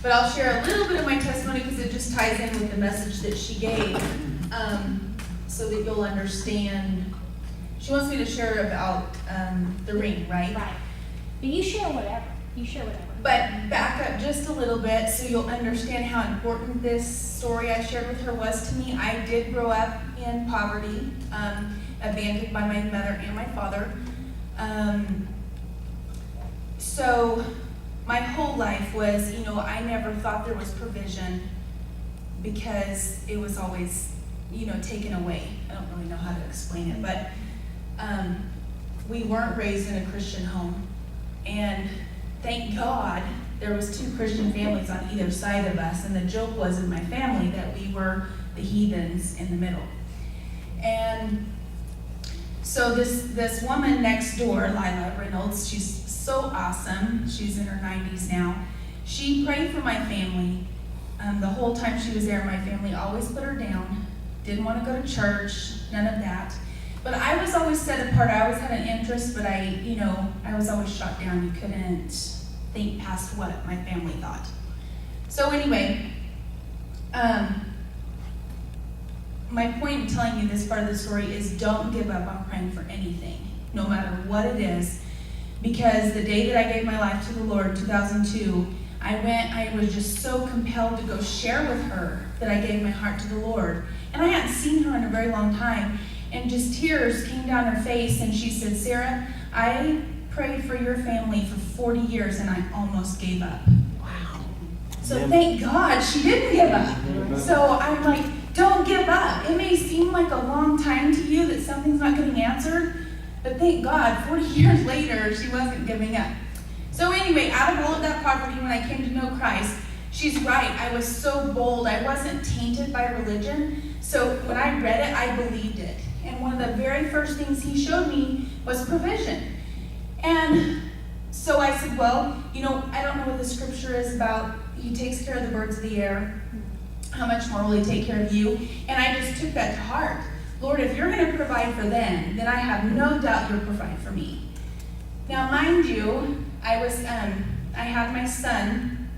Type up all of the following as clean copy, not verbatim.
But I'll share a little bit of my testimony because it just ties in with the message that she gave, so that you'll understand. She wants me to share about the ring, right? Right. But you share whatever. But back up just a little bit so you'll understand how important this story I shared with her was to me. I did grow up in poverty, abandoned by my mother and my father. So my whole life was, I never thought there was provision because it was always, taken away. I don't really know how to explain it, but we weren't raised in a Christian home. And thank God there was 2 Christian families on either side of us, and the joke was in my family that we were the heathens in the middle. And so this woman next door, Lila Reynolds, she's so awesome. She's in her 90s now. She prayed for my family. The whole time she was there, my family always put her down. Didn't want to go to church, none of that. But I was always set apart. I always had an interest, but I was always shot down. You couldn't think past what my family thought. So anyway, my point in telling you this part of the story is don't give up on praying for anything, no matter what it is. Because the day that I gave my life to the Lord, 2002, I was just so compelled to go share with her that I gave my heart to the Lord. And I hadn't seen her in a very long time. And just tears came down her face, and she said, Sarah, I prayed for your family for 40 years, and I almost gave up. Wow. So thank God she didn't give up. So I'm like, don't give up. It may seem like a long time to you that something's not getting answered, but thank God, 40 years later, she wasn't giving up. So anyway, out of all of that poverty, when I came to know Christ, she's right. I was so bold. I wasn't tainted by religion. So when I read it, I believed it. And one of the very first things he showed me was provision. And so I said, well, I don't know what the scripture is about. He takes care of the birds of the air. How much more will he take care of you? And I just took that to heart. Lord, if you're going to provide for them, then I have no doubt you'll provide for me. Now, mind you, I had my son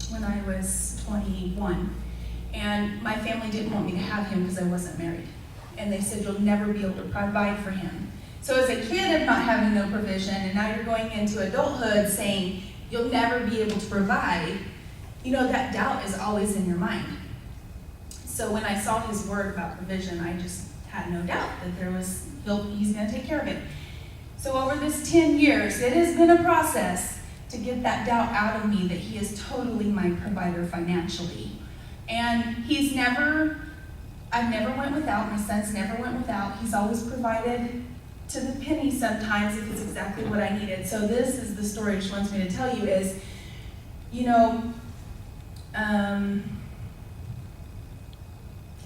when I was 21. And my family didn't want me to have him because I wasn't married. And they said, you'll never be able to provide for him. So as a kid of not having no provision, and now you're going into adulthood saying, you'll never be able to provide, that doubt is always in your mind. So when I saw his word about provision, I just had no doubt that he's going to take care of it. So over this 10 years, it has been a process to get that doubt out of me that he is totally my provider financially. And I've never went without. My son's never went without. He's always provided to the penny sometimes if it's exactly what I needed. So this is the story she wants me to tell you is, I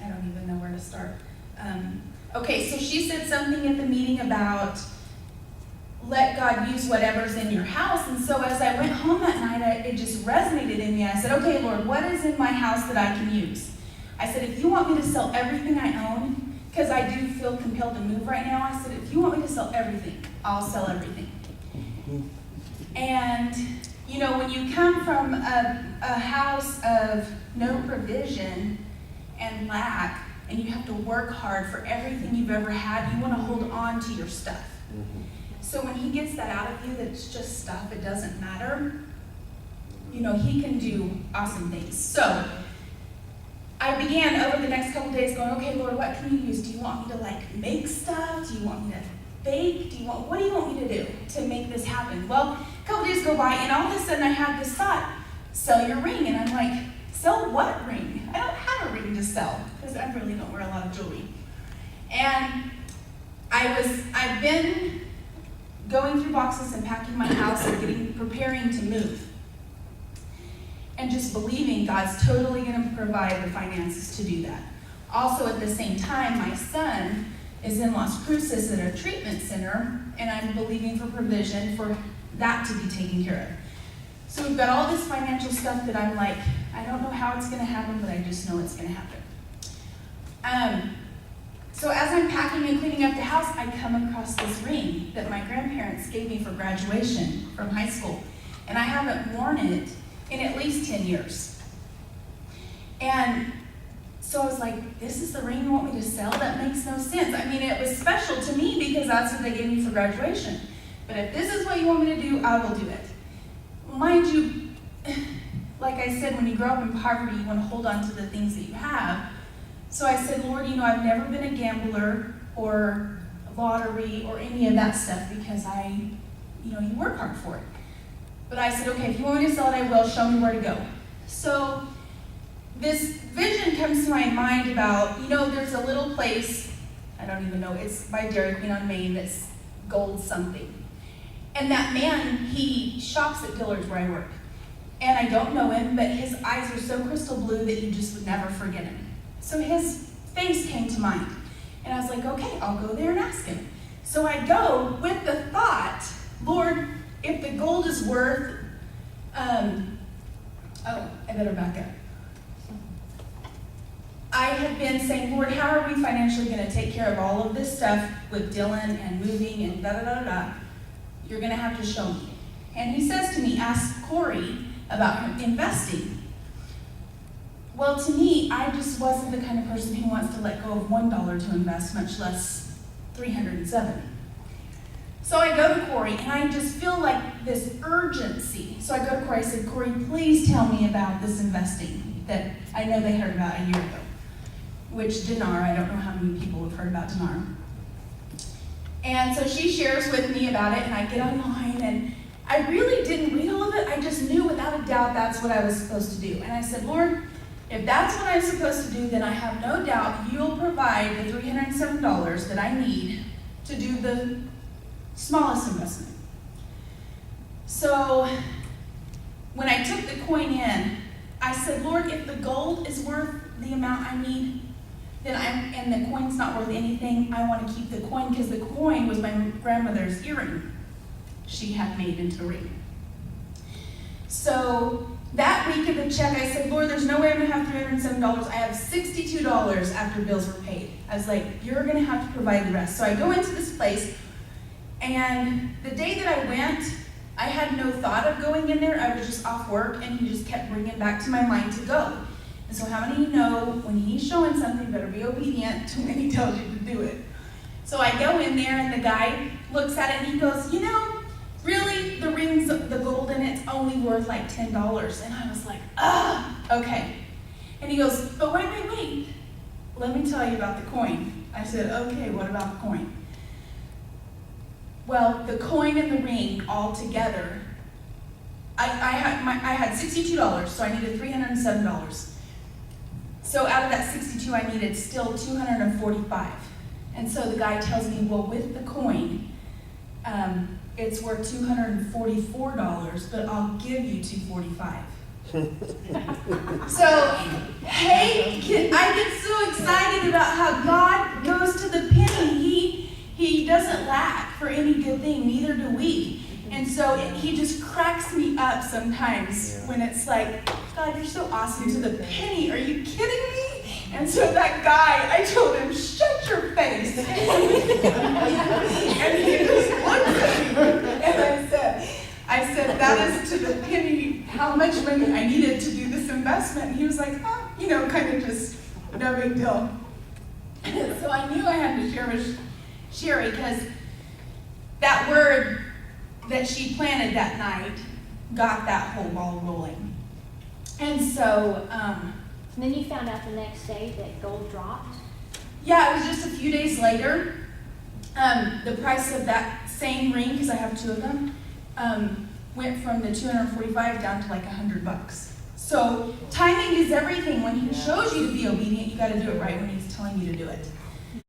don't even know where to start. Okay, so she said something at the meeting about let God use whatever's in your house. And so as I went home that night, it just resonated in me. I said, okay, Lord, what is in my house that I can use? I said, if you want me to sell everything I own, because I do feel compelled to move right now, I said, if you want me to sell everything, I'll sell everything. And, when you come from a house of no provision and lack, and you have to work hard for everything you've ever had, you want to hold on to your stuff. So when he gets that out of you, that it's just stuff, it doesn't matter, he can do awesome things. So I began over the next couple days going, okay, Lord, what can you use? Do you want me to make stuff? Do you want me to bake? What do you want me to do to make this happen? Well, a couple days go by, and all of a sudden I have this thought, sell your ring. And I'm like, sell what ring? I don't have a ring to sell because I really don't wear a lot of jewelry. And I've been going through boxes and packing my house and preparing to move. And just believing God's totally going to provide the finances to do that. Also, at the same time, my son is in Las Cruces at a treatment center, and I'm believing for provision for that to be taken care of. So we've got all this financial stuff that I'm like, I don't know how it's going to happen, but I just know it's going to happen. So as I'm packing and cleaning up the house, I come across this ring that my grandparents gave me for graduation from high school. And I haven't worn it in at least 10 years. And so I was like, this is the ring you want me to sell? That makes no sense. I mean, it was special to me because that's what they gave me for graduation. But if this is what you want me to do, I will do it. Mind you, like I said, when you grow up in poverty, you want to hold on to the things that you have. So I said, Lord, I've never been a gambler or a lottery or any of that stuff because you work hard for it. But I said, okay, if you want me to sell it, I will. Show me where to go. So this vision comes to my mind about, there's a little place, I don't even know, it's by Dairy Queen on Main, that's Gold something. And that man, he shops at Dillard's where I work. And I don't know him, but his eyes are so crystal blue that you just would never forget him. So his face came to mind. And I was like, okay, I'll go there and ask him. So I go with the thought, Lord, if the gold is worth, I better back up. I had been saying, Lord, how are we financially going to take care of all of this stuff with Dylan and moving and da-da-da-da? You're going to have to show me. And he says to me, ask Corey about him investing. Well, to me, I just wasn't the kind of person who wants to let go of $1 to invest, much less $370. So I go to Corey, and I just feel like this urgency. So I go to Corey, I said, Corey, please tell me about this investing that I know they heard about a year ago. Which Dinar, I don't know how many people have heard about Dinar. And so she shares with me about it, and I get online, and I really didn't read all of it. I just knew without a doubt that's what I was supposed to do. And I said, Lord, if that's what I'm supposed to do, then I have no doubt you'll provide the $307 that I need to do the smallest investment. So when I took the coin in, I said, Lord, if the gold is worth the amount I need, and the coin's not worth anything, I want to keep the coin because the coin was my grandmother's earring she had made into a ring. So that week of the check, I said, Lord, there's no way I'm going to have $307. I have $62 after bills were paid. I was like, you're going to have to provide the rest. So I go into this place, and the day that I went, I had no thought of going in there. I was just off work, and he just kept bringing back to my mind to go. And so how many of you know when he's showing something, you better be obedient to when he tells you to do it? So I go in there, and the guy looks at it, and he goes, really, the ring's, the gold in it's only worth like $10. And I was like, okay. And he goes, but wait. Let me tell you about the coin. I said, okay, what about the coin? Well, the coin and the ring all together, I had $62, so I needed $307. So out of that 62, I needed still 245. And so the guy tells me, well, with the coin, it's worth $244, but I'll give you $245. So, hey, I get so excited about how God goes to the penny. He doesn't lack for any good thing, neither do we. And so he just cracks me up sometimes when it's like, God, you're so awesome to the penny. Are you kidding me? And so that guy, I told him, shut your face. And he just looked at me. And I said, that is to the penny how much money I needed to do this investment. And he was like, kind of just no big deal. So I knew I had to share with Sherry because that word that she planted that night got that whole ball rolling. And so, And then you found out the next day that gold dropped? Yeah, it was just a few days later. The price of that same ring, because I have two of them, went from the $245 down to like $100. So timing is everything. When he shows you to be obedient, you got to do it right when he's telling you to do it.